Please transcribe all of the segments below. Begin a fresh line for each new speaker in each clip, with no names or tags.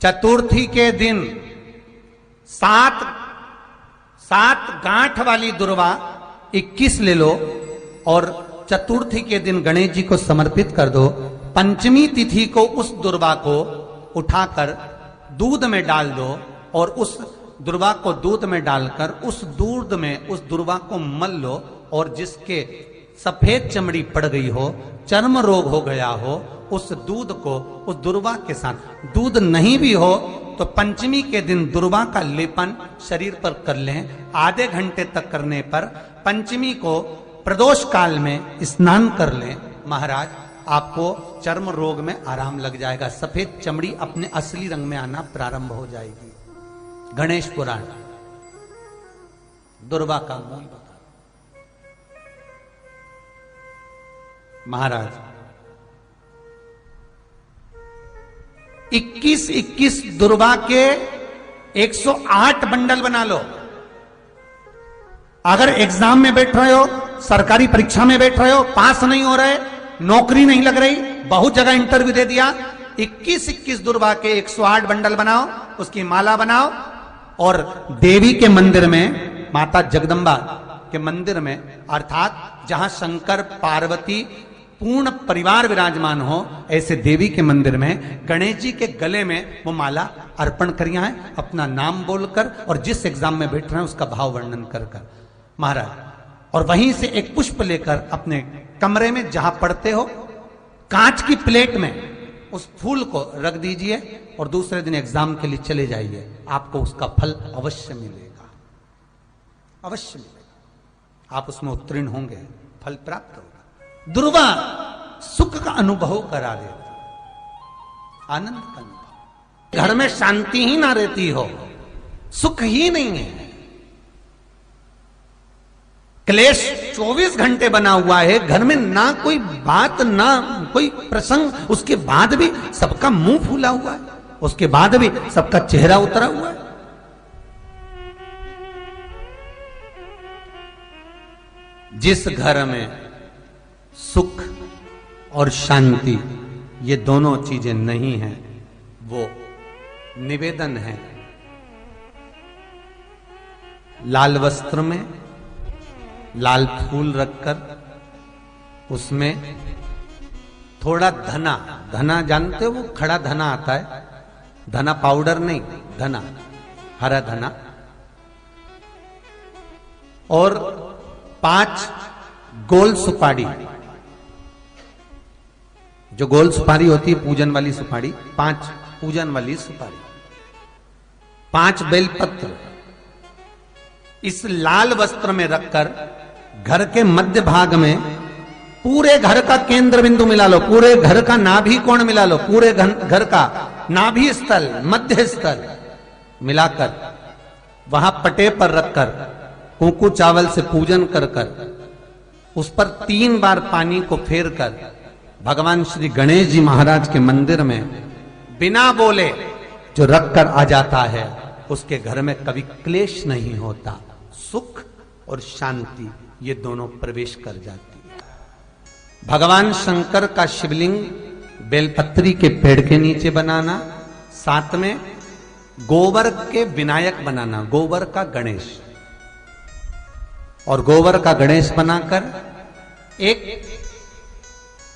चतुर्थी के दिन सात गांठ वाली दुर्वा 21 ले लो और चतुर्थी के दिन गणेश जी को समर्पित कर दो। पंचमी तिथि को उस दुर्वा को उठाकर दूध में डाल दो और उस दुर्वा को दूध में डालकर उस दूध में उस दुर्वा को मल लो और जिसके सफेद चमड़ी पड़ गई हो, चर्म रोग हो गया हो, उस दूध को उस दुर्वा के साथ, दूध नहीं भी हो तो पंचमी के दिन दुर्वा का लेपन शरीर पर कर लें। आधे घंटे तक करने पर पंचमी को प्रदोष काल में स्नान कर लें। महाराज आपको चर्म रोग में आराम लग जाएगा, सफेद चमड़ी अपने असली रंग में आना प्रारंभ हो जाएगी। गणेश पुराण दुर्वा का मूल बता। महाराज 21 दुर्वा के 108 बंडल बना लो। अगर एग्जाम में बैठ रहे हो, सरकारी परीक्षा में बैठ रहे हो, पास नहीं हो रहे, नौकरी नहीं लग रही, बहुत जगह इंटरव्यू दे दिया, 21 दुर्वा के 108 बंडल बनाओ, उसकी माला बनाओ और देवी के मंदिर में, माता जगदम्बा के मंदिर में, अर्थात जहां शंकर पार्वती पूर्ण परिवार विराजमान हो, ऐसे देवी के मंदिर में गणेश जी के गले में वो माला अर्पण करिया है, अपना नाम बोलकर और जिस एग्जाम में बैठ रहे हैं उसका भाव वर्णन कर महाराज, और वहीं से एक पुष्प लेकर अपने कमरे में जहां पढ़ते हो कांच की प्लेट में उस फूल को रख दीजिए और दूसरे दिन एग्जाम के लिए चले जाइए। आपको उसका फल अवश्य मिलेगा, अवश्य मिलेगा, आप उसमें उत्तीर्ण होंगे, फल प्राप्त होगा। दुर्वा सुख का अनुभव करा देता, आनंद का अनुभव। घर में शांति ही ना रहती हो, सुख ही नहीं है, क्लेश 24 घंटे बना हुआ है, घर में ना कोई बात ना कोई प्रसंग, उसके बाद भी सबका मुंह फूला हुआ है, उसके बाद भी सबका चेहरा उतरा हुआ है। जिस घर में सुख और शांति ये दोनों चीजें नहीं हैं, वो निवेदन है लाल वस्त्र में लाल फूल रखकर उसमें थोड़ा धना, धना जानते हो वो खड़ा धना आता है, धना पाउडर नहीं, धना, हरा धना, और 5 गोल सुपारी, जो गोल सुपारी होती है पूजन वाली सुपारी, 5 पूजन वाली सुपारी, 5 बेलपत्र इस लाल वस्त्र में रखकर घर के मध्य भाग में पूरे घर का केंद्र बिंदु मिला लो, पूरे घर का नाभि कोण मिला लो, पूरे घर का नाभि स्थल, मध्य स्थल मिलाकर वहां पटे पर रखकर कुंकू चावल से पूजन कर उस पर 3 बार पानी को फेर कर भगवान श्री गणेश जी महाराज के मंदिर में बिना बोले जो रखकर आ जाता है, उसके घर में कभी क्लेश नहीं होता, सुख और शांति ये दोनों प्रवेश कर जाती है। भगवान शंकर का शिवलिंग बेलपत्री के पेड़ के नीचे बनाना, साथ में गोबर के विनायक बनाना, गोबर का गणेश, और गोबर का गणेश बनाकर एक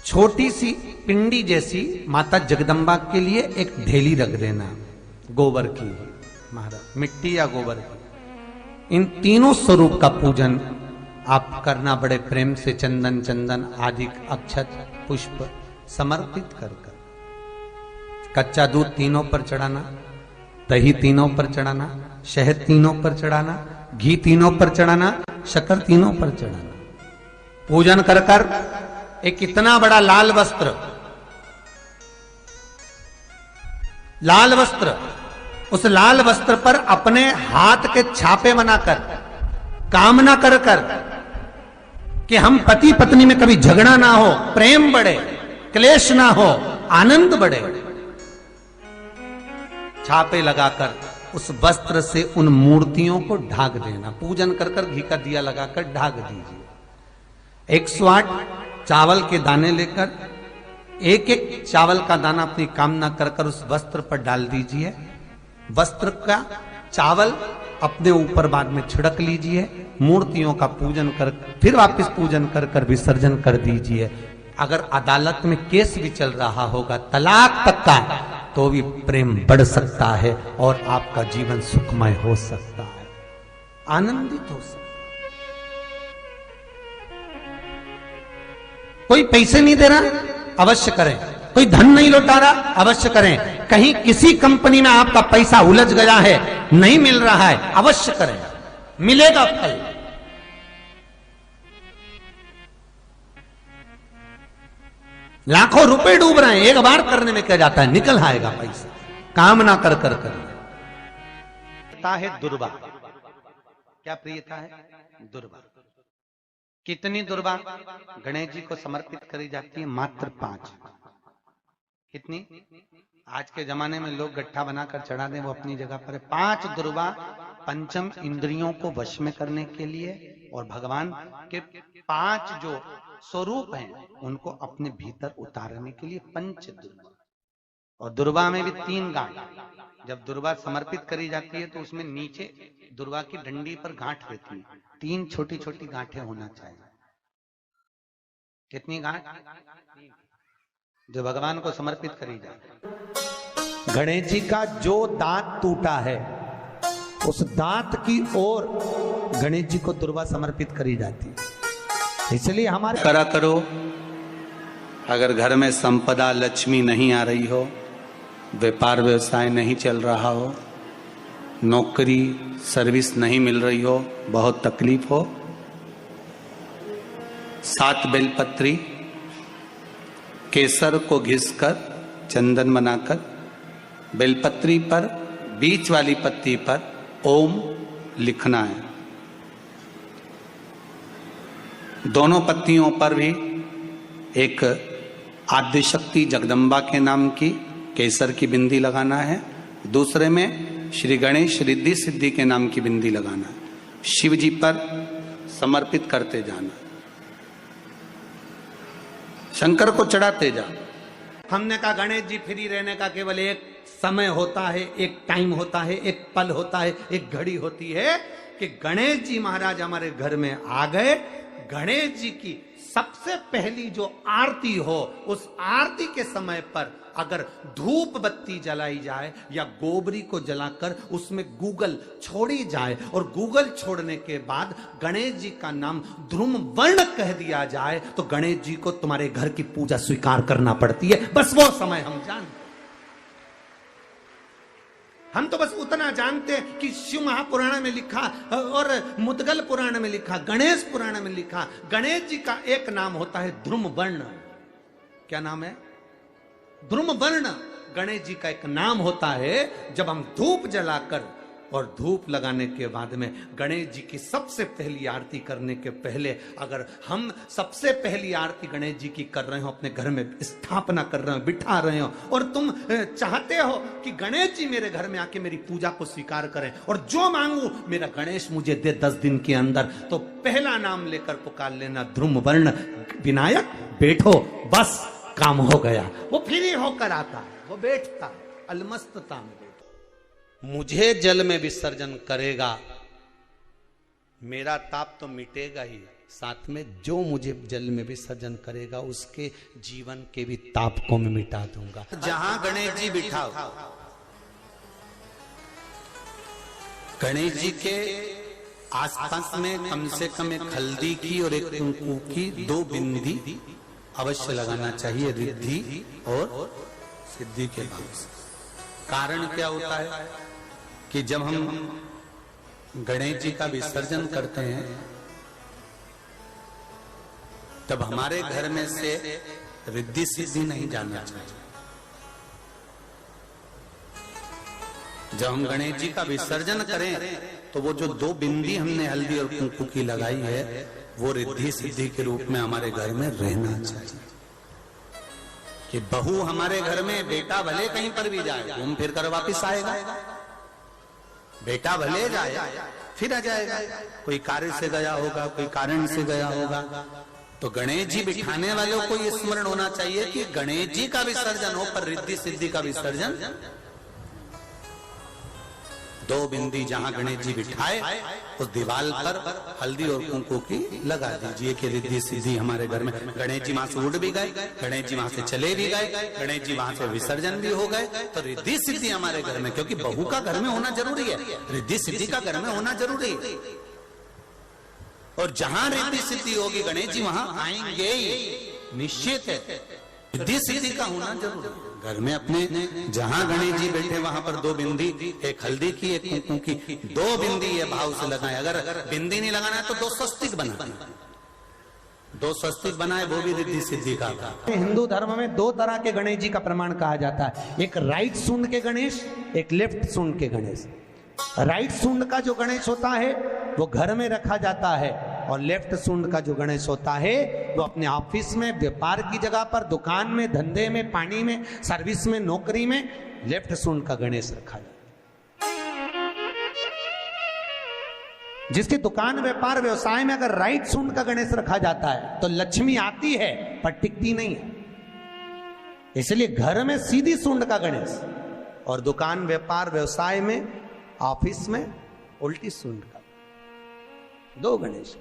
छोटी सी पिंडी जैसी माता जगदम्बा के लिए एक ढेली रख देना गोबर की, महाराज मिट्टी या गोबर की। इन तीनों स्वरूप का पूजन आप करना बड़े प्रेम से, चंदन चंदन आदि अक्षत पुष्प समर्पित कर कच्चा दूध तीनों पर चढ़ाना, दही तीनों पर चढ़ाना, शहद तीनों पर चढ़ाना, घी तीनों पर चढ़ाना, शक्कर तीनों पर चढ़ाना। पूजन कर एक इतना बड़ा लाल वस्त्र, लाल वस्त्र, उस लाल वस्त्र पर अपने हाथ के छापे बनाकर कामना कर कि हम पति पत्नी में कभी झगड़ा ना हो, प्रेम बढ़े, क्लेश ना हो, आनंद बढ़े। छापे लगाकर उस वस्त्र से उन मूर्तियों को ढाक देना, पूजन कर घी का दिया लगाकर ढाक दीजिए। 108 चावल के दाने लेकर एक एक चावल का दाना अपनी कामना कर कर उस वस्त्र पर डाल दीजिए। वस्त्र का चावल अपने ऊपर बाद में छिड़क लीजिए। मूर्तियों का पूजन कर फिर वापस पूजन कर कर विसर्जन कर दीजिए। अगर अदालत में केस भी चल रहा होगा तलाक तक का, तो भी प्रेम बढ़ सकता है और आपका जीवन सुखमय हो सकता है, आनंदित हो सकता है। कोई पैसे नहीं दे रहा, अवश्य करें। कोई धन नहीं लौटा रहा, अवश्य करें। कहीं किसी कंपनी में आपका पैसा उलझ गया है, नहीं मिल रहा है, अवश्य करें, मिलेगा फल। लाखों रुपए डूब रहे हैं, एक बार करने में क्या जाता है, निकल आएगा पैसा। कामना कर कर करिए। है दुर्वा, क्या प्रियता है? दुर्वा। कितनी दुर्वा गणेश जी को समर्पित करी जाती है? मात्र 5। कितनी? आज के जमाने में लोग गट्ठा बनाकर चढ़ा दें, वो अपनी जगह पर है। 5 दुर्वा पंचम इंद्रियों को वश में करने के लिए और भगवान के 5 जो स्वरूप हैं उनको अपने भीतर उतारने के लिए पंच दुर्वा। और दुर्वा में भी 3 गांठ। जब दुर्वा समर्पित करी जाती है तो उसमें नीचे दुर्वा की डंडी पर गांठ रहती है, 3 छोटी छोटी गांठें होना चाहिए। कितनी गांठ? जो भगवान को समर्पित करी जाए। गणेश जी का जो दांत टूटा है उस दांत की ओर गणेश जी को दुर्वा समर्पित करी जाती है। इसलिए हमारे करा करो। अगर घर में संपदा लक्ष्मी नहीं आ रही हो, व्यापार व्यवसाय नहीं चल रहा हो, नौकरी सर्विस नहीं मिल रही हो, बहुत तकलीफ हो, 7 बेलपत्री केसर को घिसकर चंदन बनाकर बेलपत्री पर बीच वाली पत्ती पर ओम लिखना है। दोनों पत्तियों पर भी एक आद्यशक्ति जगदम्बा के नाम की केसर की बिंदी लगाना है, दूसरे में श्री गणेश रिद्धि सिद्धि के नाम की बिंदी लगाना है। शिव जी पर समर्पित करते जाना, शंकर को चढ़ाते जा। हमने कहा गणेश जी फ्री रहने का केवल एक समय होता है, एक टाइम होता है, एक पल होता है, एक घड़ी होती है कि गणेश जी महाराज हमारे घर में आ गए। गणेश जी की सबसे पहली जो आरती हो, उस आरती के समय पर अगर धूप बत्ती जलाई जाए या गोबरी को जलाकर उसमें गूगल छोड़ी जाए और गूगल छोड़ने के बाद गणेश जी का नाम ध्रुम वर्ण कह दिया जाए, तो गणेश जी को तुम्हारे घर की पूजा स्वीकार करना पड़ती है। बस वो समय हम जानते। हम तो बस उतना जानते हैं कि शिव महापुराण में लिखा और मुद्गल पुराण में लिखा, गणेश पुराण में लिखा, गणेश जी का एक नाम होता है ध्रुम वर्ण। क्या नाम है? ध्रुम वर्ण गणेश जी का एक नाम होता है। जब हम धूप जलाकर और धूप लगाने के बाद में गणेश जी की सबसे पहली आरती करने के पहले अगर हम सबसे पहली आरती गणेश जी की कर रहे हो, अपने घर में स्थापना कर रहे हो, बिठा रहे हो, और तुम चाहते हो कि गणेश जी मेरे घर में आके मेरी पूजा को स्वीकार करें और जो मांगू मेरा गणेश मुझे दे 10 दिन के अंदर, तो पहला नाम लेकर पुकार लेना ध्रुम वर्ण विनायक, बैठो, बस काम हो गया। वो फ्री होकर आता है, वो बैठता है अलमस्तता में। मुझे जल में विसर्जन करेगा, मेरा ताप तो मिटेगा ही, साथ में जो मुझे जल में विसर्जन करेगा उसके जीवन के भी ताप को मैं मिटा दूंगा। जहां गणेश जी बिठाओ, गणेश जी के आसपास में कम से कम एक हल्दी की और एक कुंकू की 2 बिंदी अवश्य लगाना चाहिए, रिद्धि और सिद्धि के नाम से। कारण क्या होता है कि जब हम गणेश जी का विसर्जन करते हैं तब हमारे घर में से रिद्धि सिद्धि नहीं जाना चाहिए। जब हम गणेश जी का विसर्जन करें तो वो जो 2 बिंदी हमने हल्दी और कुंकू की लगाई है वो रिद्धि सिद्धि के रूप में हमारे घर में रहना चाहिए। कि बहू हमारे घर में, बेटा भले कहीं पर भी जाए घूम फिर कर वापिस आएगा, बेटा भले जाए फिर आ जाएगा। कोई कार्य से गया होगा, कोई कारण से गया होगा,
तो गणेश जी बिठाने वालों को ये स्मरण होना चाहिए कि गणेश जी का विसर्जन हो, पर रिद्धि सिद्धि का विसर्जन। दो बिंदी जहां गणेश जी बिठाए उस दीवार पर हल्दी और कुंकू की लगा दीजिए कि रिद्धि सिद्धि हमारे घर में। गणेश जी वहां से उड़ भी गए, गणेश जी वहां से चले भी गए, गणेश जी वहां से विसर्जन भी हो गए, तो रिद्धि सिद्धि हमारे घर में, क्योंकि बहू का घर में होना जरूरी है, रिद्धि सिद्धि का घर में होना जरूरी है। और जहां रिद्धि सिद्धि होगी गणेश जी वहां आएंगे ही, निश्चित है। रिद्धि सिद्धि का होना जरूरी है। घर में अपने जहां गणेश जी बैठे वहां पर दो बिंदी, एक हल्दी की एक कुंकू की, दो बिंदी ये भाव से लगाए। अगर बिंदी नहीं लगाना है तो दो स्वस्तिक बनाए, दो स्वस्तिक बनाए, वो भी रिद्धि सिद्धि का।
हिंदू धर्म में दो तरह के गणेश जी का प्रमाण कहा जाता है, एक राइट सूंड के गणेश, एक लेफ्ट सूंड के गणेश। राइट सूंड का जो गणेश होता है वो घर में रखा जाता है, और लेफ्ट सूंड का जो गणेश होता है वो अपने ऑफिस में, व्यापार की जगह पर, दुकान में, धंधे में, पानी में, सर्विस में, नौकरी में लेफ्ट सूंड का गणेश रखा जाता है। जिसकी दुकान, व्यापार, व्यवसाय में अगर राइट सूंड का गणेश रखा जाता है तो लक्ष्मी आती है पर टिकती नहीं है। इसलिए घर में सीधी सूंड का गणेश, और दुकान, व्यापार, व्यवसाय में, ऑफिस में उल्टी सूंड का, दो गणेश।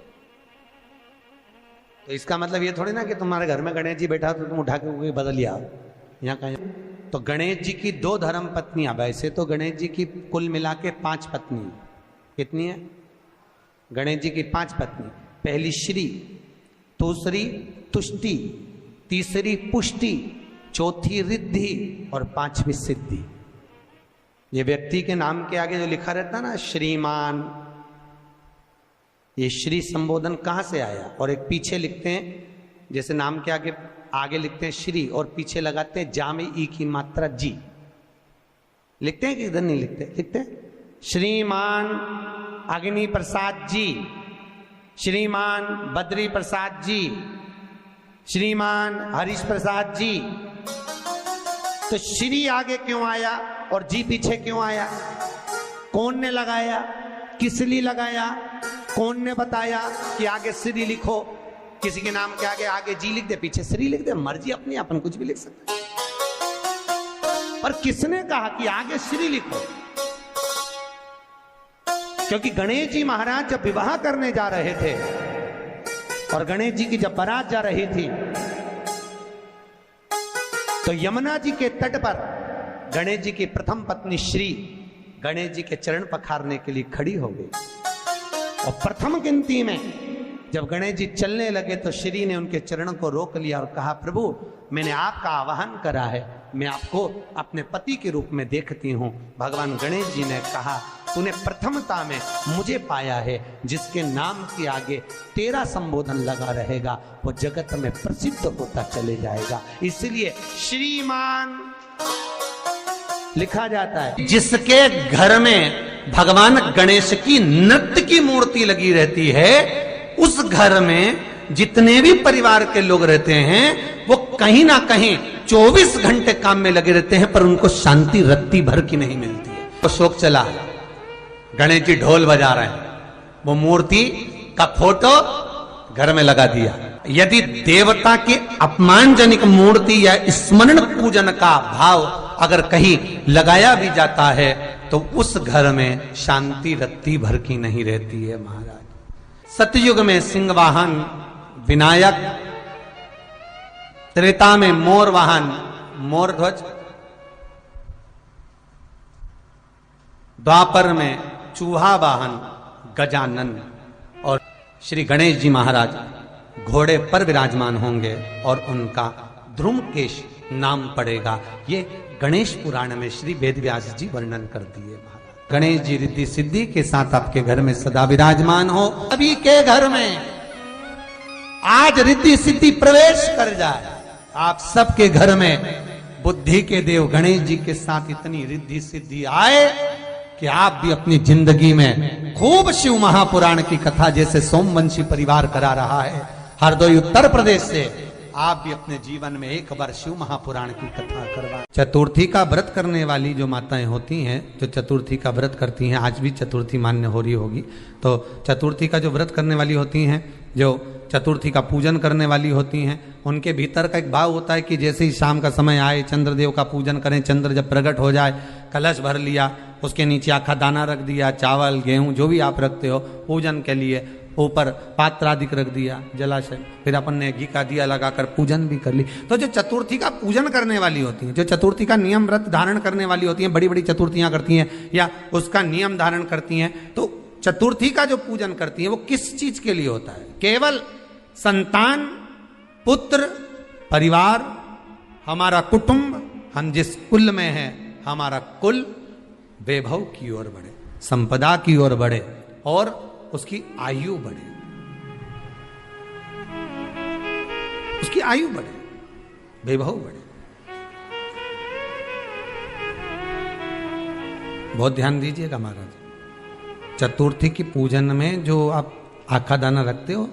तो इसका मतलब ये थोड़ी ना कि तुम्हारे घर में गणेश जी बैठा तो तुम उठा के बदल लिया यहाँ कहीं। तो गणेश जी की दो धर्म पत्नियां, वैसे तो गणेश जी की कुल मिला के 5 पत्नी। कितनी है? गणेश जी की 5 पत्नी। पहली श्री, दूसरी तुष्टि, तीसरी पुष्टि, चौथी रिद्धि और 5वीं सिद्धि। ये व्यक्ति के नाम के आगे जो लिखा रहता है ना, श्रीमान, ये श्री संबोधन कहां से आया? और एक पीछे लिखते हैं, जैसे नाम के आगे लिखते हैं श्री और पीछे लगाते हैं जा में ई की मात्रा जी। लिखते हैं कि इधर नहीं लिखते? लिखते हैं श्रीमान अग्नि प्रसाद जी, श्रीमान बद्री प्रसाद जी, श्रीमान हरीश प्रसाद जी। तो श्री आगे क्यों आया और जी पीछे क्यों आया? कौन ने लगाया? किस लिए लगाया? कौन ने बताया कि आगे श्री लिखो? किसी के नाम के आगे जी लिख दे, पीछे श्री लिख दे, मर्जी अपनी, अपन कुछ भी लिख सकते। पर किसने कहा कि आगे श्री लिखो? क्योंकि गणेश जी महाराज जब विवाह करने जा रहे थे और गणेश जी की जब बारात जा रही थी तो यमुना जी के तट पर गणेश जी की प्रथम पत्नी श्री गणेश जी के चरण पखारने के लिए खड़ी हो गई। और प्रथम गिनती में जब गणेश जी चलने लगे तो श्री ने उनके चरणों को रोक लिया और कहा, प्रभु मैंने आपका आवाहन करा है, मैं आपको अपने पति के रूप में देखती हूँ। भगवान गणेश जी ने कहा, तूने प्रथमता में मुझे पाया है, जिसके नाम के आगे तेरा संबोधन लगा रहेगा वो जगत में प्रसिद्ध होता चले जाएगा। इसलिए श्रीमान लिखा जाता है। जिसके घर में भगवान गणेश की नृत्य की मूर्ति लगी रहती है, उस घर में जितने भी परिवार के लोग रहते हैं वो कहीं ना कहीं 24 घंटे काम में लगे रहते हैं, पर उनको शांति रत्ती भर की नहीं मिलती है। तो शोक चला, गणेश जी ढोल बजा रहे हैं, वो मूर्ति का फोटो घर में लगा दिया। यदि देवता की अपमानजनक मूर्ति या स्मरण पूजन का भाव अगर कहीं लगाया भी जाता है तो उस घर में शांति रत्ती भर की नहीं रहती है महाराज। सतयुग में सिंह वाहन विनायक, त्रेता में मोर वाहन मोर ध्वज, द्वापर में चूहा वाहन गजानन, और श्री गणेश जी महाराज घोड़े पर विराजमान होंगे और उनका ध्रुमकेश नाम पड़ेगा। ये गणेश पुराण में श्री वेदव्यास जी वर्णन कर दिए महाराज। गणेश जी रिद्धि सिद्धि के साथ आपके घर में सदा विराजमान हो। अभी के घर में आज रिद्धि सिद्धि प्रवेश कर जाए। आप सबके घर में बुद्धि के देव गणेश जी के साथ इतनी रिद्धि सिद्धि आए कि आप भी अपनी जिंदगी में खूब शिव महापुराण की कथा, जैसे सोमवंशी परिवार करा रहा है हरदोई उत्तर प्रदेश से, आप भी अपने जीवन में एक बार शिव महापुराण की कथा करवा। चतुर्थी का व्रत करने वाली जो माताएं होती हैं, जो चतुर्थी का व्रत करती हैं, आज भी चतुर्थी मान्य हो रही होगी, तो चतुर्थी का जो व्रत करने वाली होती हैं जो चतुर्थी का पूजन करने वाली होती हैं, उनके भीतर का एक भाव होता है कि जैसे ही शाम का समय आए चंद्रदेव का पूजन करें, चंद्र जब प्रकट हो जाए, कलश भर लिया, उसके नीचे आखा दाना रख दिया, चावल गेहूं जो भी आप रखते हो पूजन के लिए, ऊपर पात्र आदि रख दिया जलाशय, फिर अपन ने घी का दिया लगाकर पूजन भी कर ली। तो जो चतुर्थी का पूजन करने वाली होती हैं, जो चतुर्थी का नियम व्रत धारण करने वाली होती हैं, बड़ी बड़ी चतुर्थियां करती हैं या उसका नियम धारण करती हैं, तो चतुर्थी का जो पूजन करती है वो किस चीज के लिए होता है? केवल संतान, पुत्र, परिवार, हमारा कुटुंब, हम जिस कुल में हैं, हमारा कुल वैभव की ओर बढ़े, संपदा की ओर बढ़े और उसकी आयु बढ़े, उसकी आयु बढ़े, वैभव बढ़े। बहुत ध्यान दीजिएगा महाराज, चतुर्थी की पूजन में जो आप आखा दाना रखते हो,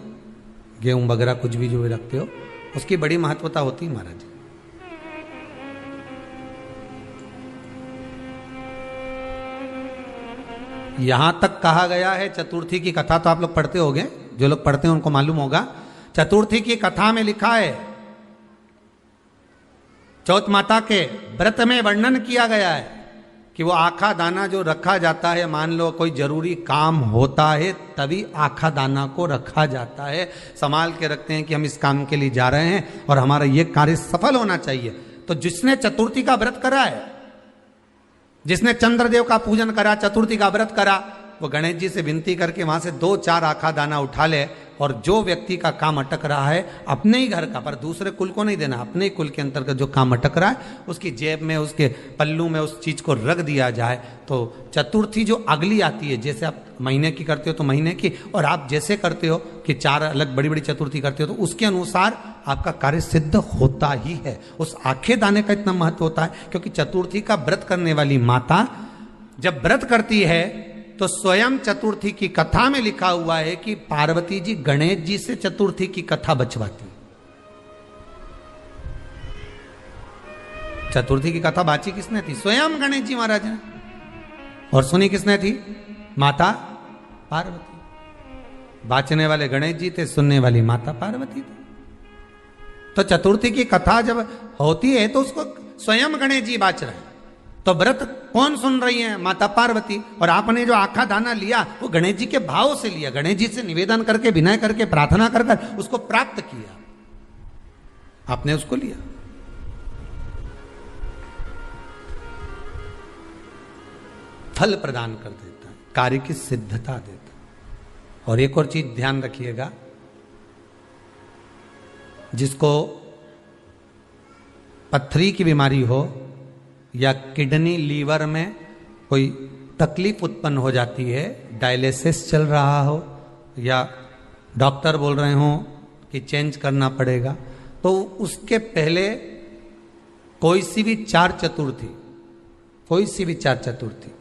गेहूं वगैरह कुछ भी जो भी रखते हो, उसकी बड़ी महत्वता होती है महाराज। यहां तक कहा गया है, चतुर्थी की कथा तो आप लोग पढ़ते होंगे, जो लोग पढ़ते हैं उनको मालूम होगा। चतुर्थी की कथा में लिखा है, चौथ माता के व्रत में वर्णन किया गया है कि वो आखा दाना जो रखा जाता है, मान लो कोई जरूरी काम होता है तभी आखा दाना को रखा जाता है, संभाल के रखते हैं कि हम इस काम के लिए जा रहे हैं और हमारा ये कार्य सफल होना चाहिए। तो जिसने चतुर्थी का व्रत करा है, जिसने चंद्रदेव का पूजन करा, चतुर्थी का व्रत करा, वो गणेश जी से विनती करके वहां से 2-4 आखा दाना उठा ले, और जो व्यक्ति का काम अटक रहा है अपने ही घर का, पर दूसरे कुल को नहीं देना, अपने ही कुल के अंतर्गत जो काम अटक रहा है उसकी जेब में, उसके पल्लू में उस चीज को रख दिया जाए। तो चतुर्थी जो अगली आती है, जैसे आप महीने की करते हो तो महीने की, और आप जैसे करते हो कि 4 अलग बड़ी बड़ी चतुर्थी करते हो, तो उसके अनुसार आपका कार्य सिद्ध होता ही है। उस आखे दाने का इतना महत्व होता है क्योंकि चतुर्थी का व्रत करने वाली माता जब व्रत करती है तो स्वयं चतुर्थी की कथा में लिखा हुआ है कि पार्वती जी गणेश जी से चतुर्थी की कथा बचवाती। चतुर्थी की कथा बाची किसने थी? स्वयं गणेश जी महाराज ने। और सुनी किसने थी? माता पार्वती। बाचने वाले गणेश जी थे, सुनने वाली माता पार्वती थी। तो चतुर्थी की कथा जब होती है तो उसको स्वयं गणेश जी बाच रहे हैं, तो व्रत कौन सुन रही है? माता पार्वती। और आपने जो आखा दाना लिया वो गणेश जी के भाव से लिया, गणेश जी से निवेदन करके, विनय करके, प्रार्थना कर कर उसको प्राप्त किया, आपने उसको लिया। फल प्रदान कर देता है, कार्य की सिद्धता देता है। और एक और चीज ध्यान रखिएगा, जिसको पथरी की बीमारी हो या किडनी लीवर में कोई तकलीफ उत्पन्न हो जाती है, डायलिसिस चल रहा हो या डॉक्टर बोल रहे हो कि चेंज करना पड़ेगा, तो उसके पहले कोई सी भी 4 चतुर्थी, कोई सी भी 4 चतुर्थी,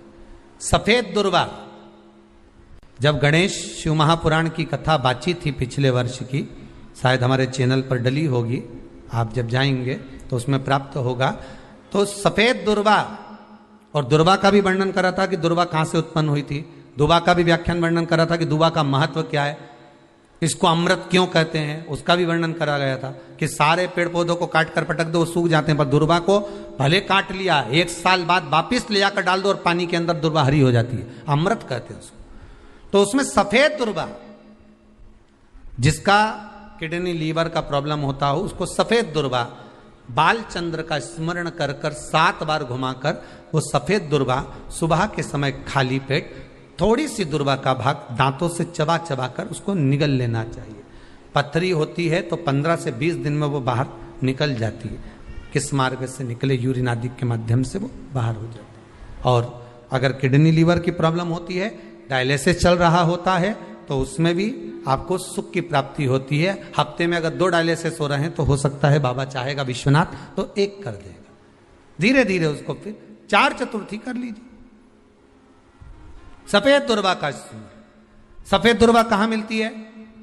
सफेद दुर्वा, जब गणेश शिव महापुराण की कथा बाची थी पिछले वर्ष की, शायद हमारे चैनल पर डली होगी, आप जब जाएंगे तो उसमें प्राप्त होगा। तो सफेद दुर्वा, और दुर्वा का भी वर्णन करा था कि दुर्वा कहां से उत्पन्न हुई थी, दुबा का भी व्याख्यान वर्णन करा था कि दुबा का महत्व क्या है, इसको अमृत क्यों कहते हैं, उसका भी वर्णन करा गया था कि सारे पेड़ पौधों को काट कर पटक दो, वो सूख जाते हैं, पर दुर्वा को भले काट लिया, 1 साल बाद वापिस ले जाकर डाल दो और पानी के अंदर दुर्वा हरी हो जाती है, अमृत कहते हैं उसको। तो उसमें सफेद दुर्वा, जिसका किडनी लीवर का प्रॉब्लम होता हो, उसको सफेद दुर्वा, बाल चंद्र का स्मरण कर कर 7 बार घुमाकर वो सफेद दुर्वा सुबह के समय खाली पेट थोड़ी सी दुर्वा का भाग दांतों से चबा चबा कर उसको निगल लेना चाहिए। पथरी होती है तो 15 से 20 दिन में वो बाहर निकल जाती है, किस मार्ग से निकले, यूरिन आदि के माध्यम से वो बाहर हो जाती है। और अगर किडनी लीवर की प्रॉब्लम होती है, डायलिसिस चल रहा होता है, तो उसमें भी आपको सुख की प्राप्ति होती है। हफ्ते में अगर 2 डायलिसिस हो रहे हैं तो हो सकता है बाबा चाहेगा विश्वनाथ तो 1 कर देगा, धीरे धीरे उसको फिर 4 चतुर्थी कर लीजिए। सफेद दुर्वा का, सफेद दुर्वा कहां मिलती है?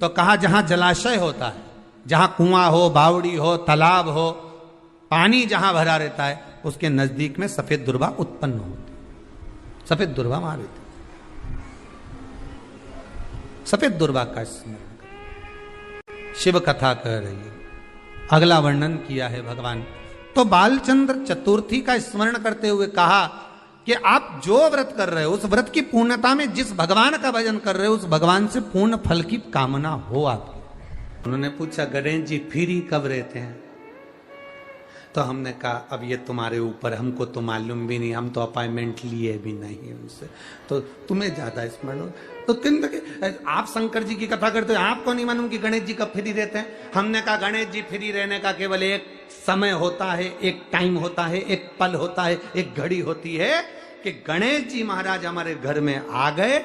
तो कहा जहां जलाशय होता है, जहां कुआं हो, बावड़ी हो, तालाब हो, पानी जहां भरा रहता है, उसके नजदीक में सफेद दुर्वा उत्पन्न होती है। सफेद दुर्वा वहां रहती है, सफेद दुर्वा का स्मरण करें। शिव कथा कह रही है। अगला वर्णन किया है भगवान। तो बालचंद्र चतुर्थी का स्मरण करते हुए कहा कि आप जो व्रत कर रहे हो उस व्रत की पूर्णता में जिस भगवान का भजन कर रहे हो उस भगवान से पूर्ण फल की कामना हो आपकी। उन्होंने पूछा गणेश जी फिर ही कब रहते हैं? तो हमने कहा अब ये तुम्हारे ऊपर, हमको तो मालूम भी नहीं, हम तो अपॉइंटमेंट लिए भी नहीं उनसे, तो तुम्हें ज्यादा स्मरण हो। तो आप शंकर जी की कथा करते हो, आपको नहीं मालूम कि गणेश जी कब फ्री रहते हैं? हमने कहा गणेश जी फ्री रहने का केवल एक समय होता है, एक टाइम होता है, एक पल होता है, एक घड़ी होती है कि गणेश जी महाराज हमारे घर में आ गए।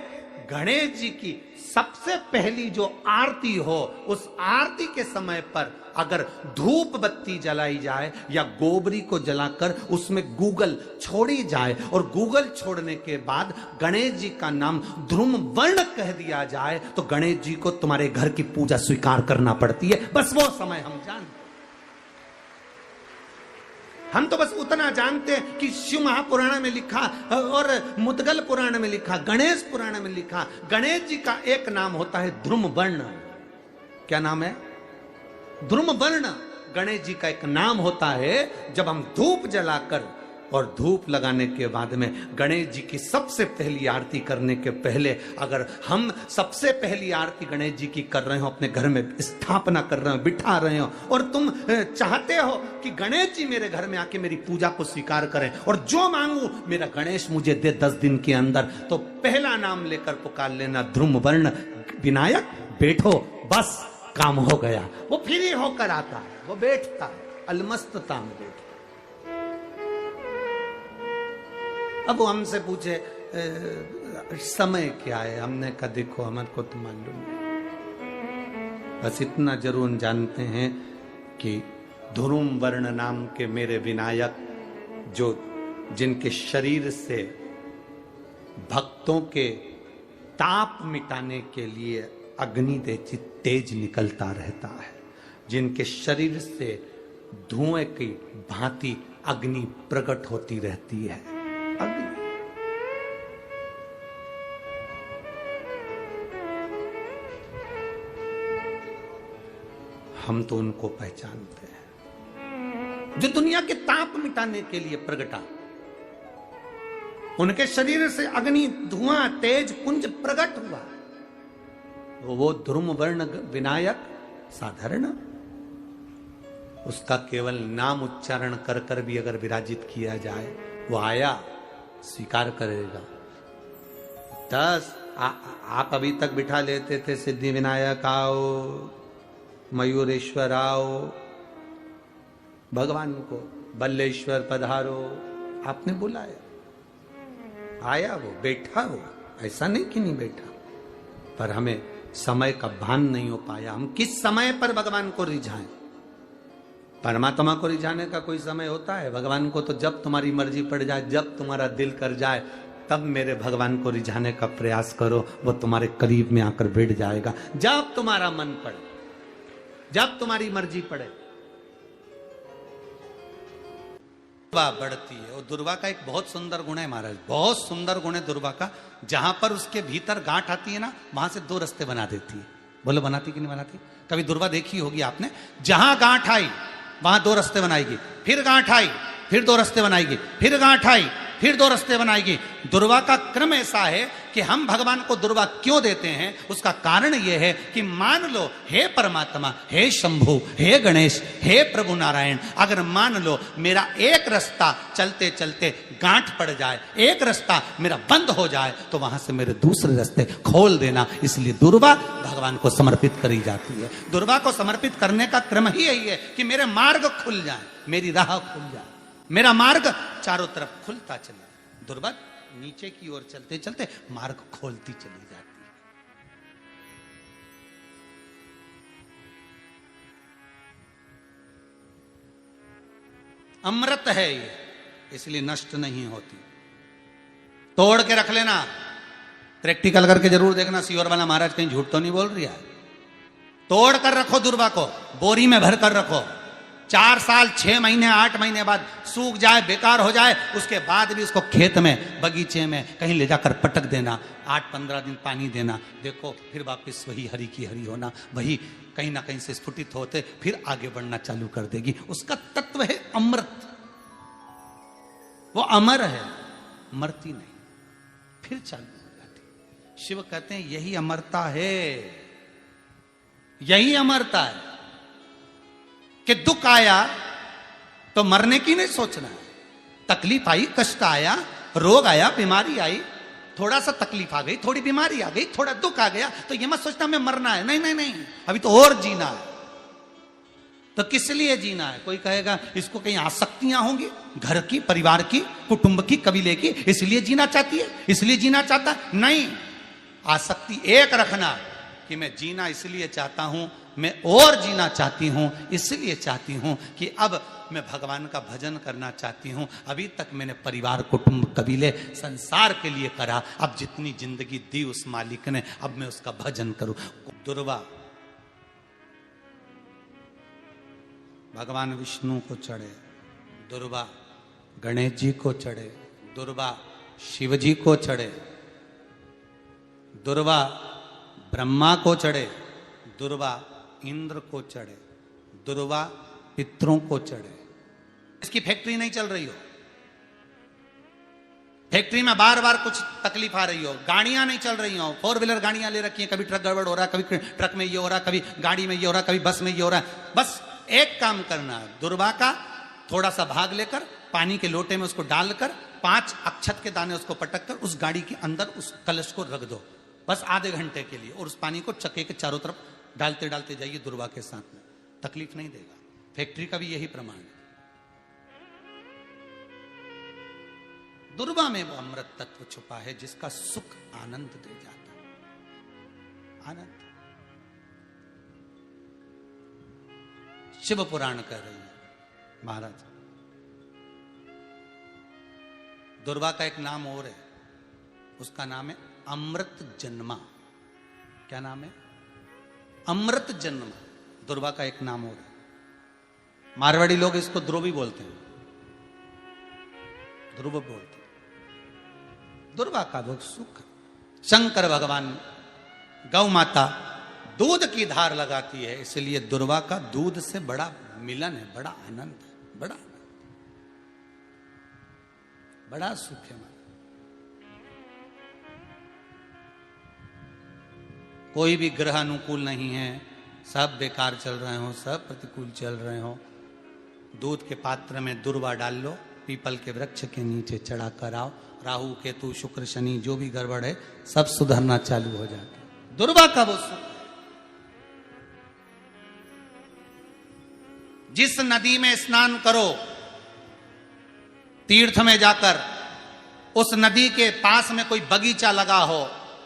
गणेश जी की सबसे पहली जो आरती हो उस आरती के समय पर अगर धूप बत्ती जलाई जाए या गोबरी को जलाकर उसमें गूगल छोड़ी जाए और गूगल छोड़ने के बाद गणेश जी का नाम ध्रुम वर्ण कह दिया जाए तो गणेश जी को तुम्हारे घर की पूजा स्वीकार करना पड़ती है। बस वो समय हम जानते, हम तो बस उतना जानते हैं कि शिव महापुराण में लिखा और मुद्गल पुराण में लिखा, गणेश पुराण में लिखा, गणेश जी का एक नाम होता है ध्रुम वर्ण। क्या नाम है? ध्रुम वर्ण गणेश जी का एक नाम होता है। जब हम धूप जलाकर और धूप लगाने के बाद में गणेश जी की सबसे पहली आरती करने के पहले अगर हम सबसे पहली आरती गणेश जी की कर रहे हो, अपने घर में स्थापना कर रहे हो, बिठा रहे हो और तुम चाहते हो कि गणेश जी मेरे घर में आके मेरी पूजा को स्वीकार करें और जो मांगू मेरा गणेश मुझे दे 10 दिन के अंदर, तो पहला नाम लेकर पुकार लेना ध्रुम वर्ण विनायक, बैठो, बस काम हो गया। वो फ्री होकर आता है, वो बैठता है, अलमस्तता में बैठता। अब वो हमसे पूछे समय क्या है? हमने कहा देखो हमारे को तो मालूम नहीं, बस इतना जरूर जानते हैं कि ध्रुम वर्ण नाम के मेरे विनायक जो जिनके शरीर से भक्तों के ताप मिटाने के लिए अग्नि तेज निकलता रहता है, जिनके शरीर से धुएं की भांति अग्नि प्रकट होती रहती है। अग्नि हम तो उनको पहचानते हैं जो दुनिया के ताप मिटाने के लिए प्रगटा, उनके शरीर से अग्नि धुआं तेज पुंज प्रकट हुआ। वो ध्रुम वर्ण विनायक साधारण, उसका केवल नाम उच्चारण कर कर भी अगर विराजित किया जाए वो आया स्वीकार करेगा। 10 आप अभी तक बिठा लेते थे सिद्धि विनायक आओ, मयूरेश्वर आओ, भगवान को बल्लेश्वर पधारो, आपने बुलाया, आया, वो बैठा, वो ऐसा नहीं कि नहीं बैठा, पर हमें समय का भान नहीं हो पाया। हम किस समय पर भगवान को रिझाएं? परमात्मा को रिझाने का कोई समय होता है? भगवान को तो जब तुम्हारी मर्जी पड़ जाए, जब तुम्हारा दिल कर जाए, तब मेरे भगवान को रिझाने का प्रयास करो, वो तुम्हारे करीब में आकर बैठ जाएगा। जब तुम्हारा मन पड़े, जब तुम्हारी मर्जी पड़े। दुर्वा बढ़ती है, और दुर्वा का एक बहुत सुंदर गुण है महाराज, बहुत सुंदर गुण है दुर्वा का। जहां पर उसके भीतर गांठ आती है ना, वहां से 2 रास्ते बना देती है। बोलो बनाती कि नहीं बनाती? कभी दुर्वा देखी होगी आपने। जहां गांठ आई वहां 2 रास्ते बनाएगी, फिर गांठ आई फिर 2 रास्ते बनाएगी, फिर गांठ आई फिर 2 रास्ते बनाएगी। दुर्वा का क्रम ऐसा है कि हम भगवान को दुर्वा क्यों देते हैं, उसका कारण यह है कि मान लो हे परमात्मा, हे शंभु, हे गणेश, हे प्रभु नारायण, अगर मान लो मेरा एक रास्ता चलते चलते गांठ पड़ जाए, एक रास्ता मेरा बंद हो जाए, तो वहां से मेरे दूसरे रास्ते खोल देना। इसलिए दुर्वा भगवान को समर्पित करी जाती है। दुर्वा को समर्पित करने का क्रम ही यही है कि मेरे मार्ग खुल जाए, मेरी राह खुल जाए, मेरा मार्ग चारों तरफ खुलता चले। दुर्वा नीचे की ओर चलते चलते मार्ग खोलती चली जाती है। अमृत है ये, इसलिए नष्ट नहीं होती। तोड़ के रख लेना, प्रैक्टिकल करके जरूर देखना, सीवर वाला महाराज कहीं झूठ तो नहीं बोल रही है। तोड़ कर रखो दुर्वा को, बोरी में भर कर रखो, 4 साल 6 महीने 8 महीने बाद सूख जाए, बेकार हो जाए, उसके बाद भी उसको खेत में, बगीचे में कहीं ले जाकर पटक देना, 8-15 दिन पानी देना, देखो फिर वापस वही हरी की हरी होना, वही कहीं ना कहीं से स्फुटित होते फिर आगे बढ़ना चालू कर देगी। उसका तत्व है अमृत, वो अमर है, मरती नहीं, फिर चालू हो जाती। शिव कहते हैं यही अमरता है, यही अमरता है कि दुख आया तो मरने की नहीं सोचना है। तकलीफ आई, कष्ट आया, रोग आया, बीमारी आई, थोड़ा सा तकलीफ आ गई, थोड़ी बीमारी आ गई, थोड़ा दुख आ गया, तो ये मत सोचना मैं मरना है, नहीं नहीं नहीं, अभी तो और जीना है। तो किस लिए जीना है? कोई कहेगा इसको कहीं आसक्तियां होंगी, घर की, परिवार की, कुटुंब की, कबीले की, इसलिए जीना चाहती है, इसलिए जीना चाहता है। नहीं, आसक्ति एक रखना कि मैं जीना इसलिए चाहता हूं, मैं और जीना चाहती हूं, इसलिए चाहती हूं कि अब मैं भगवान का भजन करना चाहती हूं। अभी तक मैंने परिवार, कुटुंब, कबीले, संसार के लिए करा, अब जितनी जिंदगी दी उस मालिक ने, अब मैं उसका भजन करूं। दुर्वा भगवान विष्णु को चढ़े, दुर्वा गणेश जी को चढ़े, दुर्वा शिव जी को चढ़े, दुर्वा ब्रह्मा को चढ़े, दुर्वा इंद्र को चढ़े, दुर्वा पितरों को चढ़े। इसकी फैक्ट्री नहीं चल रही हो, फैक्ट्री में बार बार कुछ तकलीफ आ रही हो, गाड़ियां नहीं चल रही हो, 4 व्हीलर गाड़ियां ले रखी हैं, कभी ट्रक गड़बड़ हो रहा है, कभी ट्रक में ये हो रहा है, कभी गाड़ी में ये हो रहा है, कभी बस में ये हो रहा है। बस एक काम करना है, दुर्वा का थोड़ा सा भाग लेकर पानी के लोटे में उसको डालकर 5 अक्षत के दाने उसको पटक कर उस गाड़ी के अंदर उस कलश को रख दो, बस आधे घंटे के लिए, और उस पानी को चक्के के चारों तरफ डालते डालते जाइए दुर्वा के साथ में, तकलीफ नहीं देगा। फैक्ट्री का भी यही प्रमाण है। दुर्वा में वो अमृत तत्व छुपा है जिसका सुख आनंद दे जाता है, आनंद। शिव पुराण कह रही है महाराज, दुर्वा का एक नाम और है, उसका नाम है अमृत जन्मा। क्या नाम है? अमृत जन्मा, दुर्वा का एक नाम और है। मारवाड़ी लोग इसको ध्रुवी बोलते हैं, ध्रुव बोलते हैं। दुर्वा का वो सुख, शंकर भगवान गौ माता दूध की धार लगाती है, इसलिए दुर्वा का दूध से बड़ा मिलन है, बड़ा आनंद है, बड़ा बड़ा सुख है। कोई भी ग्रह अनुकूल नहीं है, सब बेकार चल रहे हो, सब प्रतिकूल चल रहे हो, दूध के पात्र में दुर्वा डाल लो, पीपल के वृक्ष के नीचे चढ़ा कर आओ, राहु केतु शुक्र शनि जो भी गड़बड़ है सब सुधरना चालू हो जाता है। दुर्वा का वो सुख। जिस नदी में स्नान करो, तीर्थ में जाकर उस नदी के पास में कोई बगीचा लगा हो,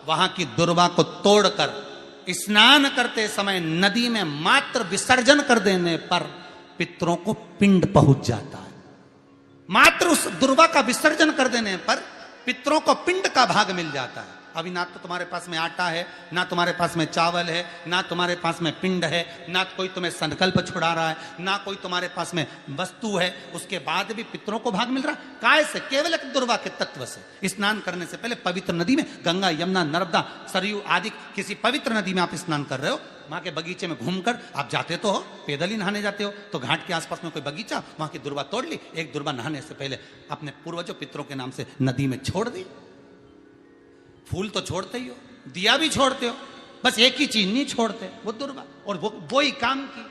वहां की दुर्वा को तोड़कर स्नान करते समय नदी में मात्र विसर्जन कर देने पर पितरों को पिंड पहुंच जाता है। मात्र उस दुर्वा का विसर्जन कर देने पर पितरों को पिंड का भाग मिल जाता है। अभी ना तो तुम्हारे पास में आटा है, ना तुम्हारे पास में चावल है, ना तुम्हारे पास में पिंड है, ना कोई तुम्हें संकल्प छुड़ा रहा है, ना कोई तुम्हारे पास में वस्तु है, उसके बाद भी पितरों को भाग मिल रहा है। काय से? केवल एक दुर्वा के तत्व से। स्नान करने से पहले पवित्र नदी में, गंगा, यमुना, नर्मदा, सरयू आदि किसी पवित्र नदी में आप स्नान कर रहे हो, वहां के बगीचे में घूमकर आप जाते तो हो, पैदल ही नहाने जाते हो, तो घाट के आसपास में कोई बगीचा, वहां की दुर्वा तोड़ ली, एक दुर्वा नहाने से पहले अपने पूर्वजों पितरों के नाम से नदी में छोड़ दी। फूल तो छोड़ते ही हो, दिया भी छोड़ते हो, बस एक ही चीज नहीं छोड़ते, वो दुर्वा, और वो ही काम की,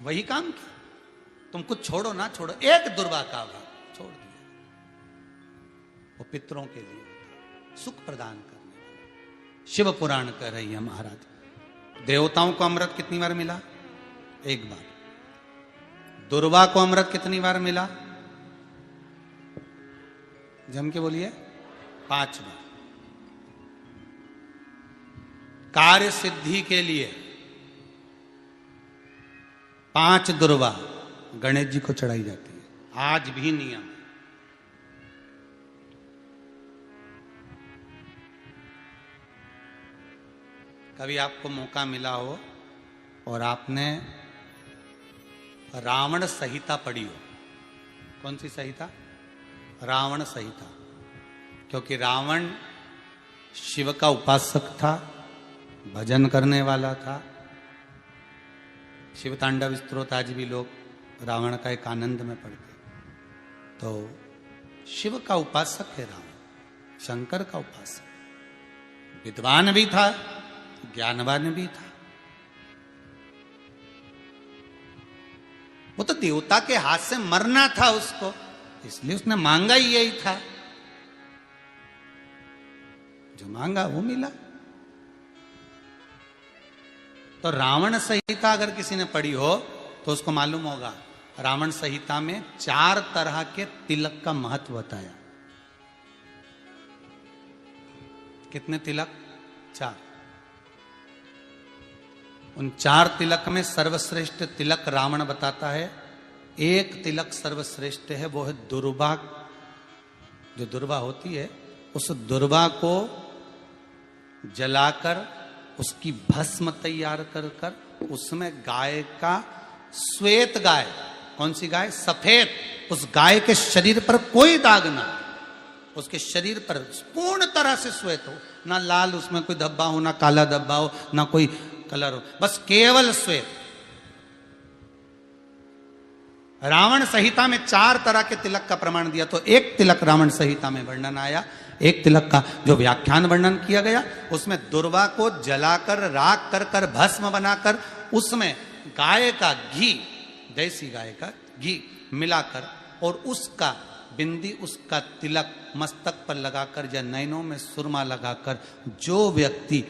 वही काम की। तुम कुछ छोड़ो ना छोड़ो, एक दुर्वा का भाग छोड़ दिया, वो पितरों के लिए सुख प्रदान करने वाला। शिव पुराण कह रही है महाराज, देवताओं को अमृत कितनी बार मिला? एक बार। दुर्वा को अमृत कितनी बार मिला? जम के बोलिए, 5 बार। कार्य सिद्धि के लिए 5 दुर्वा गणेश जी को चढ़ाई जाती है, आज भी नियम है। कभी आपको मौका मिला हो
और आपने रावण संहिता पढ़ी हो। कौन सी संहिता? रावण संहिता। क्योंकि रावण शिव का उपासक था, भजन करने वाला था। शिव तांडव स्तोत्र आज भी लोग रावण का एक आनंद में पढ़ते। तो शिव का उपासक है रावण, शंकर का उपासक। विद्वान भी था, ज्ञानवान भी था। वो तो देवता के हाथ से मरना था उसको, इसलिए उसने मांगा ही यही था। जो मांगा वो मिला। तो रावण संहिता अगर किसी ने पढ़ी हो तो उसको मालूम होगा, रावण संहिता में 4 तरह के तिलक का महत्व बताया। कितने तिलक? 4। उन 4 तिलक में सर्वश्रेष्ठ तिलक रावण बताता है। एक तिलक सर्वश्रेष्ठ है, वो है दुर्वा। जो दुर्वा होती है, उस दुर्वा को जलाकर उसकी भस्म तैयार कर कर उसमें गाय का श्वेत गाय, कौन सी गाय? सफेद। उस गाय के शरीर पर कोई दाग ना, उसके शरीर पर पूर्ण तरह से श्वेत हो, ना लाल उसमें कोई धब्बा हो, ना काला धब्बा हो, ना कोई कलर हो, बस केवल श्वेत। रावण संहिता में 4 तरह के तिलक का प्रमाण दिया। तो एक तिलक रावण संहिता में वर्णन आया, एक तिलक का जो व्याख्यान वर्णन किया गया, उसमें दुर्वा को जलाकर राख कर कर भस्म बनाकर उसमें गाय का घी, देसी गाय का घी मिलाकर और उसका बिंदी, उसका तिलक मस्तक पर लगाकर या नैनों में सुरमा लगाकर जो व्यक्ति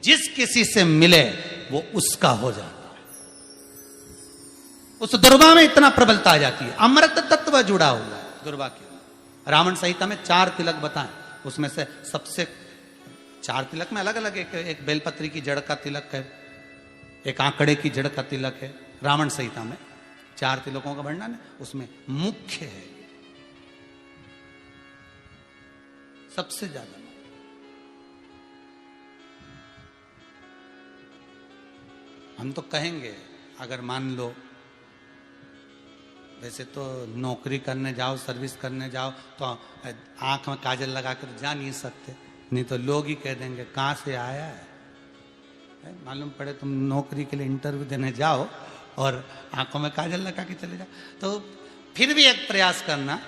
जिस किसी से मिले वो उसका हो जाता है। उस दुर्वा में इतना प्रबलता आ जाती है, अमृत तत्व जुड़ा हुआ है दुर्वा के। रावण संहिता में 4 तिलक बताएं, उसमें से सबसे 4 तिलक में अलग अलग, एक बेलपत्री की जड़ का तिलक है, एक आंकड़े की जड़ का तिलक है। रावण संहिता में 4 तिलकों का वर्णन है, उसमें मुख्य है सबसे ज्यादा। हम तो कहेंगे, अगर मान लो वैसे तो नौकरी करने जाओ, सर्विस करने जाओ तो आंख में काजल लगा कर जा नहीं सकते, नहीं तो लोग ही कह देंगे कहाँ से आया है। मालूम पड़े तुम नौकरी के लिए इंटरव्यू देने जाओ और आंखों में काजल लगा के चले जाओ, तो फिर भी एक प्रयास करना,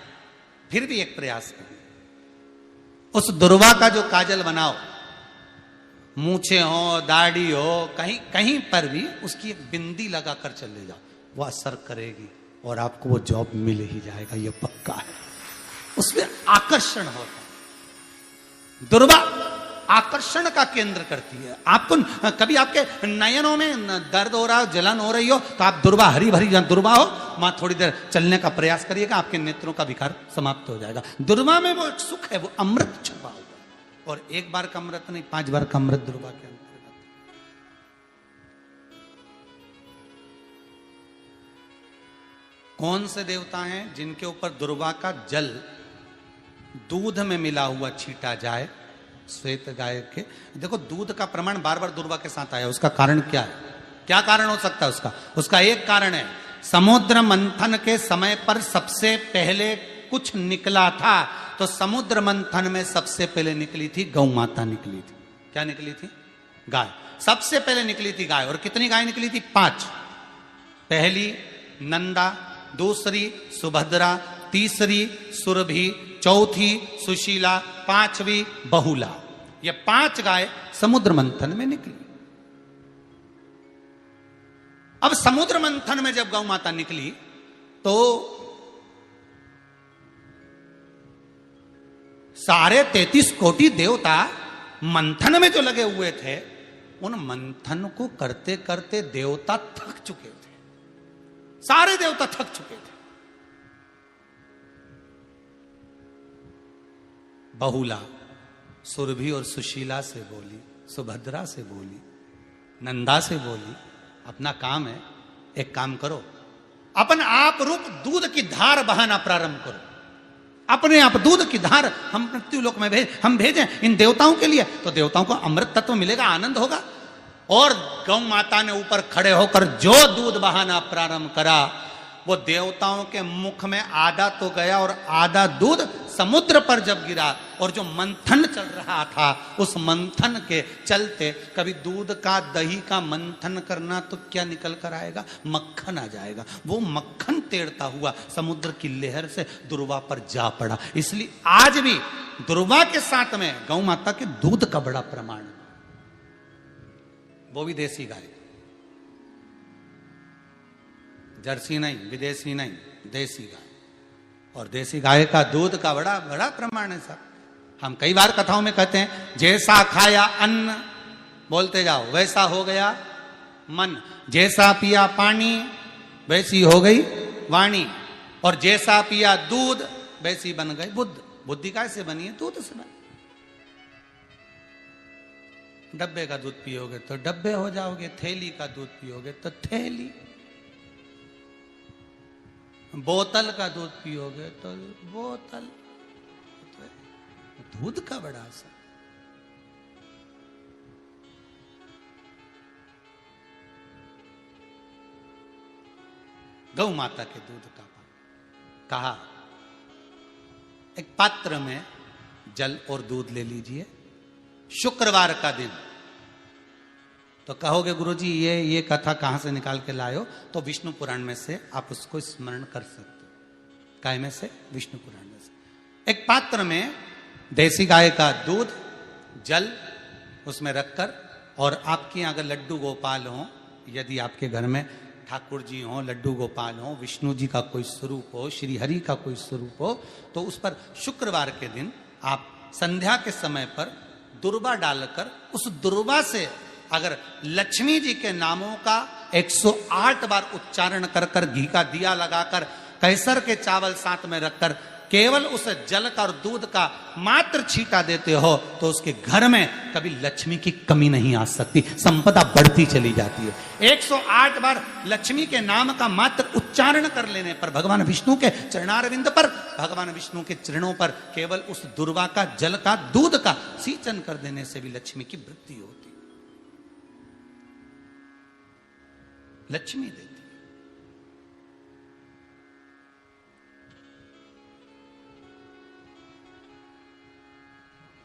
फिर भी एक प्रयास करना। उस दुर्वा का जो काजल बनाओ, मूछे हो, दाढ़ी हो, कहीं कहीं पर भी उसकी एक बिंदी लगाकर चले जाओ, वो असर करेगी और आपको वो जॉब मिल ही जाएगा, ये पक्का है। उसमें आकर्षण होता है। दुर्वा आकर्षण का केंद्र करती है। आपको कभी आपके नयनों में दर्द हो रहा हो, जलन हो रही हो, तो आप दुर्वा, हरी भरी दुर्वा हो, वहां थोड़ी देर चलने का प्रयास करिएगा, आपके नेत्रों का विकार समाप्त हो जाएगा। दुर्वा में वो सुख है, वो अमृत छुपा हुआ, और एक बार का अमृत नहीं, 5 बार का अमृत दुर्वा के अंतर्गत। कौन से देवता हैं जिनके ऊपर दुर्वा का जल दूध में मिला हुआ छीटा जाए? श्वेत गाय के। देखो, दूध का प्रमाण बार बार दुर्वा के साथ आया, उसका कारण क्या है? क्या कारण हो सकता है उसका? उसका एक कारण है, समुद्र मंथन के समय पर सबसे पहले कुछ निकला था, तो समुद्र मंथन में सबसे पहले निकली थी गौ माता निकली थी। क्या निकली थी? गाय। सबसे पहले निकली थी गाय। और कितनी गाय निकली थी? 5। पहली नंदा, दूसरी सुभद्रा, तीसरी सुरभि, चौथी सुशीला, 5वीं बहुला। ये 5 गाय समुद्र मंथन में निकली। अब समुद्र मंथन में जब गौ माता निकली तो सारे 33 कोटि देवता मंथन में जो लगे हुए थे, उन मंथन को करते करते देवता थक चुके थे। सारे देवता थक चुके थे। बहुला सुरभि और सुशीला से बोली, सुभद्रा से बोली, नंदा से बोली, अपना काम है, एक काम करो, अपन आप रूप दूध की धार बहाना प्रारंभ करो। अपने आप दूध की धार हम मृत्यु लोक में हम भेजें इन देवताओं के लिए, तो देवताओं को अमृत तत्व मिलेगा, आनंद होगा। और गौ माता ने ऊपर खड़े होकर जो दूध बहाना प्रारंभ करा, वो देवताओं के मुख में आधा तो गया और आधा दूध समुद्र पर जब गिरा, और जो मंथन चल रहा था उस मंथन के चलते, कभी दूध का दही का मंथन करना तो क्या निकल कर आएगा, मक्खन आ जाएगा। वो मक्खन तेड़ता हुआ समुद्र की लहर से दुर्वा पर जा पड़ा। इसलिए आज भी दुर्वा के साथ में गौ माता के दूध का बड़ा प्रमाण है, वो भी देसी गाय, जर्सी नहीं, विदेशी नहीं, देसी गाय। और देसी गाय का दूध का बड़ा बड़ा प्रमाण है साहब। हम कई बार कथाओं में कहते हैं, जैसा खाया अन्न, बोलते जाओ, वैसा हो गया मन, जैसा पिया पानी वैसी हो गई वाणी, और जैसा पिया दूध वैसी बन गई बुद्ध। बुद्धि कैसे बनी है? दूध से बनी। डब्बे का दूध पियोगे तो डब्बे हो जाओगे, थैली का दूध पियोगे तो थैली, बोतल का दूध पियोगे तो बोतल। दूध का बड़ा असर। गौ माता के दूध का पान। कहा एक पात्र में जल और दूध ले लीजिए, शुक्रवार का दिन। तो कहोगे गुरुजी ये कथा कहां से निकाल के लाए हो? तो विष्णु पुराण में से आप उसको स्मरण कर सकते हो। काय में से? विष्णु पुराण में से। एक पात्र में देसी गाय का दूध, जल उसमें रखकर, और आपके अगर लड्डू गोपाल हो, यदि आपके घर में ठाकुर जी हो, लड्डू गोपाल हो, विष्णु जी का कोई स्वरूप हो, श्री हरि का कोई स्वरूप हो, तो उस पर शुक्रवार के दिन आप संध्या के समय पर दुर्वा डालकर, उस दुर्वा से अगर लक्ष्मी जी के नामों का 108 बार उच्चारण कर कर, घी का दिया लगाकर, कैसर के चावल साथ में रखकर, केवल उस जल का और दूध का मात्र छींटा देते हो, तो उसके घर में कभी लक्ष्मी की कमी नहीं आ सकती, संपदा बढ़ती चली जाती है। 108 बार लक्ष्मी के नाम का मात्र उच्चारण कर लेने पर, भगवान विष्णु के चरणारविंद पर, भगवान विष्णु के चरणों पर केवल उस दुर्वा का जल का दूध का सींचन कर देने से भी लक्ष्मी की वृद्धि होती, लक्ष्मी देती।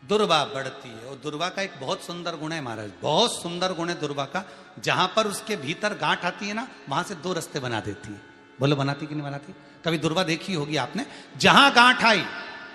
दुर्वा बढ़ती है, और दुर्वा का एक बहुत सुंदर गुण है महाराज, बहुत सुंदर गुण है दुर्वा का। जहां पर उसके भीतर गांठ आती है ना, वहां से 2 रास्ते बना देती है। बोलो बनाती कि नहीं बनाती? कभी दुर्वा देखी होगी आपने, जहां गांठ आई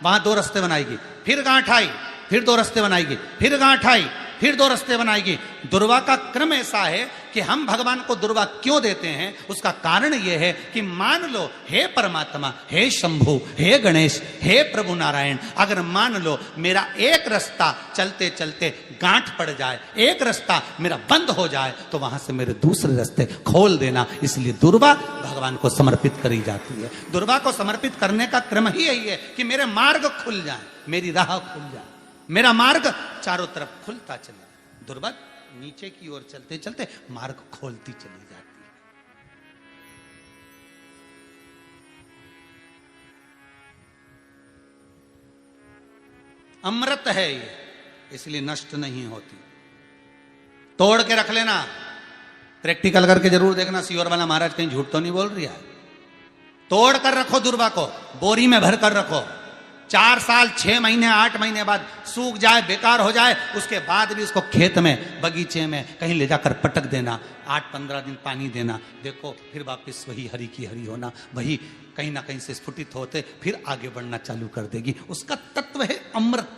वहां 2 रास्ते बनाएगी, फिर गांठ आई फिर 2 रास्ते बनाएगी, फिर गांठ आई फिर 2 रास्ते बनाएगी। दुर्वा का क्रम ऐसा है कि हम भगवान को दुर्वा क्यों देते हैं, उसका कारण यह है कि मान लो हे परमात्मा, हे शंभु, हे गणेश, हे प्रभु नारायण, अगर मान लो मेरा एक रास्ता चलते चलते गांठ पड़ जाए, एक रास्ता मेरा बंद हो जाए, तो वहां से मेरे दूसरे रास्ते खोल देना। इसलिए दुर्वा भगवान को समर्पित करी जाती है। दुर्वा को समर्पित करने का क्रम ही यही है कि मेरे मार्ग खुल जाए, मेरी राह खुल जाए, मेरा मार्ग चारों तरफ खुलता चले। दुर्वा नीचे की ओर चलते चलते मार्ग खोलती चली जाती है। अमृत है ये, इसलिए नष्ट नहीं होती। तोड़ के रख लेना, प्रैक्टिकल करके जरूर देखना, सियोर वाला महाराज कहीं झूठ तो नहीं बोल रही है। तोड़ कर रखो दुर्वा को, बोरी में भर कर रखो, 4 साल 6 महीने 8 महीने बाद सूख जाए, बेकार हो जाए, उसके बाद भी उसको खेत में, बगीचे में कहीं ले जाकर पटक देना, 8-15 दिन पानी देना, देखो फिर वापस वही हरी की हरी होना, वही कहीं ना कहीं से स्फुटित होते फिर आगे बढ़ना चालू कर देगी। उसका तत्व है अमृत,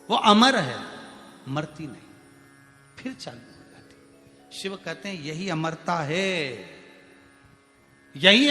वो अमर है, मरती नहीं, फिर चालू हो जाती। शिव कहते हैं यही अमरता है, यही